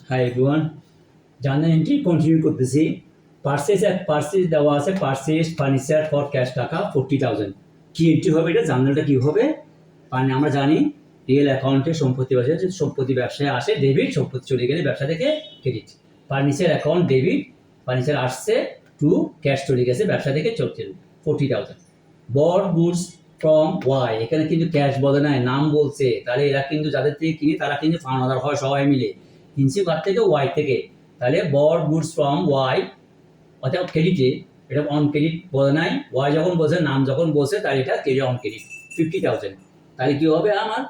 Hi everyone, journal entry continue করতেছি। Purchase দেওয়া আছে, পার্সেস ফার্নিচার ফর ক্যাশ টাকা 40,000। কি এন্ট্রি হবে এটা, জার্নালটা কি হবে? মানে আমরা জানি রিয়েল অ্যাকাউন্টে সম্পত্তি ব্যবসায় সম্পত্তি ব্যবসায় আসে ডেবিট, সম্পত্তি চলে গেলে ব্যবসা থেকে credit. Furniture account debit, furniture আসছে টু ক্যাশ চলে গেছে ব্যবসা থেকে চলছে 40,000। বট গুডস ফ্রম ওয়াই, এখানে কিন্তু ক্যাশ বলে নাই, নাম বলছে। তাহলে এরা কিন্তু যাদের থেকে কিনে তারা কিন্তু ফার্মাদার হয় সবাই মিলে, কিনছি কার থেকে? ওয়াই থেকে। তাহলে বট গুডস ফ্রম ওয়াই অর্থাৎ ক্রেডিটে, এটা অন ক্রেডিট বলে নাই। ওয়াই যখন বলছে, নাম যখন বলছে, তাহলে এটা ক্রেডিট অন ক্রেডিট 50,000। তাহলে কি হবে আমার?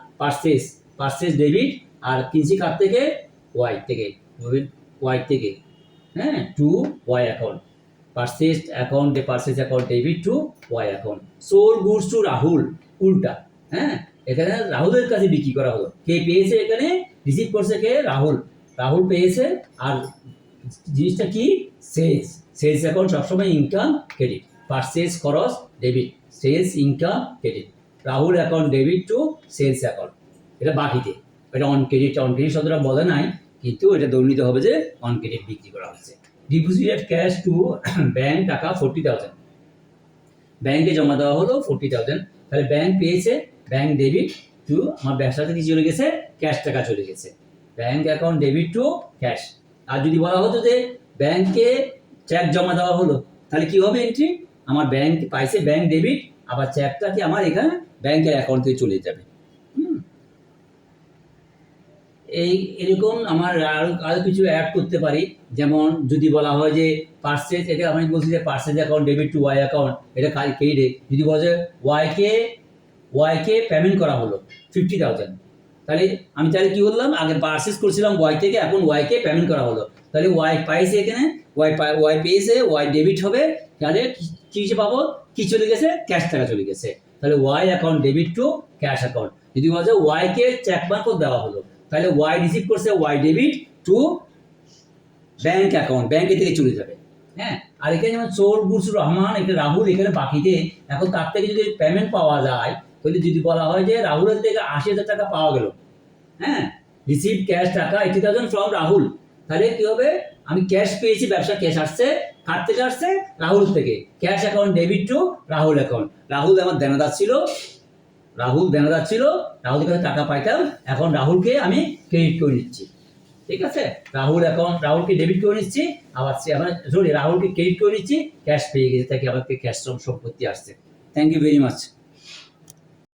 পার্সেস ডেবিট, আর কিনছি কার থেকে? ওয়াই থেকে, ওয়াই থেকে, হ্যাঁ, to Y account. Purchase account debit to Y account. Sold goods to Rahul, উল্টা। হ্যাঁ, এখানে রাহুলের কাছে বিক্রি করা হলো। কে পেয়েছে? এখানে রিসিভ করছে কে? রাহুল। রাহুল পেয়েছে। আর জিনিসটা কি? সেলস অ্যাকাউন্ট সবসময় ইনকাম ক্রেডিট, পার্সেস খরচ debit, sales income credit. Rahul account debit to sales account, এটা বাকিতে। এটা অন ক্রেডিট শব্দটা বলে নাই, কিন্তু এটা দৌড়িতে হবে যে অন ক্রেডিট বিক্রি করা হচ্ছে। ডিপোজিটেড ক্যাশ টু ব্যাংক টাকা 40,000, ব্যাংকে জমা দেওয়া হলো 40,000। তাহলে ব্যাংক পেয়েছে, ব্যাংক ডেবিট টু আমার ব্যবসাতে কি চলে গেছে? ক্যাশ টাকা চলে গেছে। Bank account debit to cash. আর যদি বলা হতো যে ব্যাংকে চেক জমা দেওয়া হলো, তাহলে কি হবে এন্ট্রি? আমার ব্যাংক পাইছে, ব্যাংক ডেবিট, আবার চেকটা কি আমার এখানে ব্যাংকের অ্যাকাউন্ট থেকে চলে যাবে। এরকম আমার আরো কিছু অ্যাড করতে পারি। যেমন যদি বলা হয় যে পার্সেস, এটা আমি বলছি যে purchase account debit to Y account, এটা ক্রেডিট। যদি বলা যায় ওয়াইকে পেমেন্ট করা হলো 50,000, তাহলে আমি তাহলে কি বললাম? আগে পার্সেস করছিলাম ওয়াই থেকে, এখন ওয়াইকে পেমেন্ট করা হলো। তাহলে ওয়াই পাইছে এখানে, ওয়াই পেয়েছে, ওয়াই ডেবিট হবে। তাহলে কি হিসেবে পাবো? কি চলে গেছে? ক্যাশ টাকা চলে গেছে। তাহলে Y account debit to cash account. যদি বলা যায় ওয়াইকে চেক মারফত দেওয়া হলো, তাহলে ওয়াই রিসিভ করছে, Y debit to bank account, ব্যাংকে থেকে চলে যাবে। হ্যাঁ, আর এখানে যেমন চোর গুডস রহমান, এখানে রাহুল এখানে বাকিতে। এখন তার থেকে যদি পেমেন্ট পাওয়া যায়, তাহলে যদি বলা হয় যে রাহুলের থেকে 80,000 টাকা পাওয়া গেল, হ্যাঁ, রিসিভ ক্যাশ টাকা 80,000 ফ্রম রাহুল, তাহলে কি হবে? আমি ক্যাশ পেয়েছি, ব্যবসা ক্যাশ আসছে, কার থেকে আসছে? রাহুল থেকে। Cash account debit two Rahul account. Rahul আমার দেনাদার ছিল, রাহুলের কাছে টাকা পাইতাম, এখন রাহুলকে আমি ক্রেডিট করে নিচ্ছি। ঠিক আছে, রাহুলকে ডেবিট করে নিচ্ছি, আবার রাহুলকে ক্রেডিট করে নিচ্ছি, ক্যাশ পেয়ে গেছে, তাকে আবার ক্যাশ সম্পত্তি আসছে। Thank you very much.